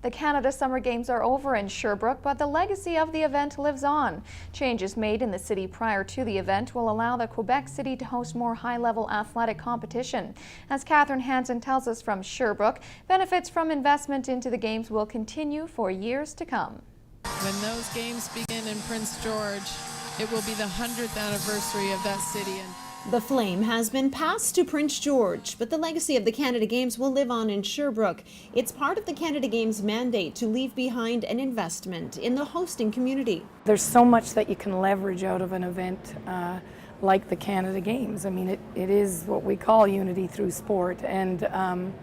The Canada Summer Games are over in Sherbrooke, but the legacy of the event lives on. Changes made in the city prior to the event will allow the Quebec city to host more high-level athletic competition. As Catherine Hansen tells us from Sherbrooke, benefits from investment into the Games will continue for years to come. When those games begin in Prince George, it will be the 100th anniversary of that city. The flame has been passed to Prince George, but the legacy of the Canada Games will live on in Sherbrooke. It's part of the Canada Games mandate to leave behind an investment in the hosting community. There's so much that you can leverage out of an event like the Canada Games. I mean, it is what we call unity through sport, and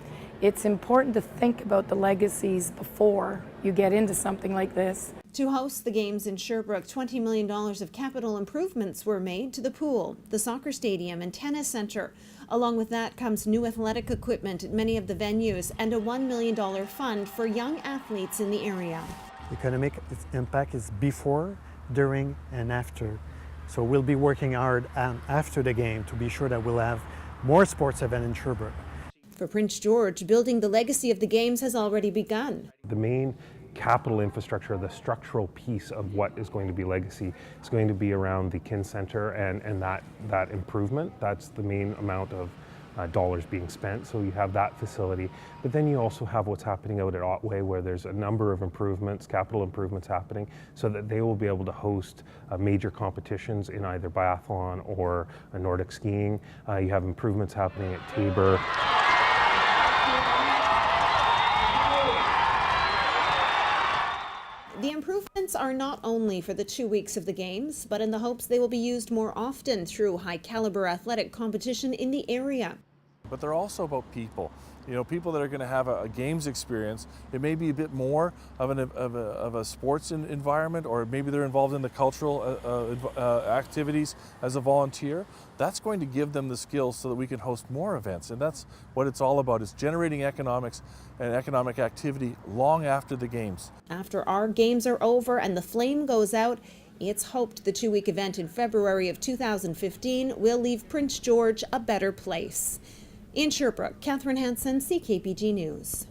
it's important to think about the legacies before you get into something like this. To host the Games in Sherbrooke, $20 million of capital improvements were made to the pool, the soccer stadium and tennis center. Along with that comes new athletic equipment at many of the venues and a $1 million fund for young athletes in the area. Economic impact is before, during and after. So we'll be working hard after the game to be sure that we'll have more sports events in Sherbrooke. For Prince George, building the legacy of the Games has already begun. The main capital infrastructure, the structural piece of what is going to be legacy is going to be around the Kin Center and that improvement. That's the main amount of dollars being spent. So you have that facility, but then you also have what's happening out at Otway, where there's a number of improvements, capital improvements happening, so that they will be able to host major competitions in either biathlon or Nordic skiing. You have improvements happening at Tabor. The improvements are not only for the 2 weeks of the Games, but in the hopes they will be used more often through high-caliber athletic competition in the area. But they're also about people. You know, people that are going to have a Games experience. It may be a bit more of a sports environment, or maybe they're involved in the cultural activities as a volunteer. That's going to give them the skills so that we can host more events. And that's what it's all about, is generating economics and economic activity long after the Games. After our Games are over and the flame goes out, it's hoped the 2-week event in February of 2015 will leave Prince George a better place. In Sherbrooke, Catherine Hansen, CKPG News.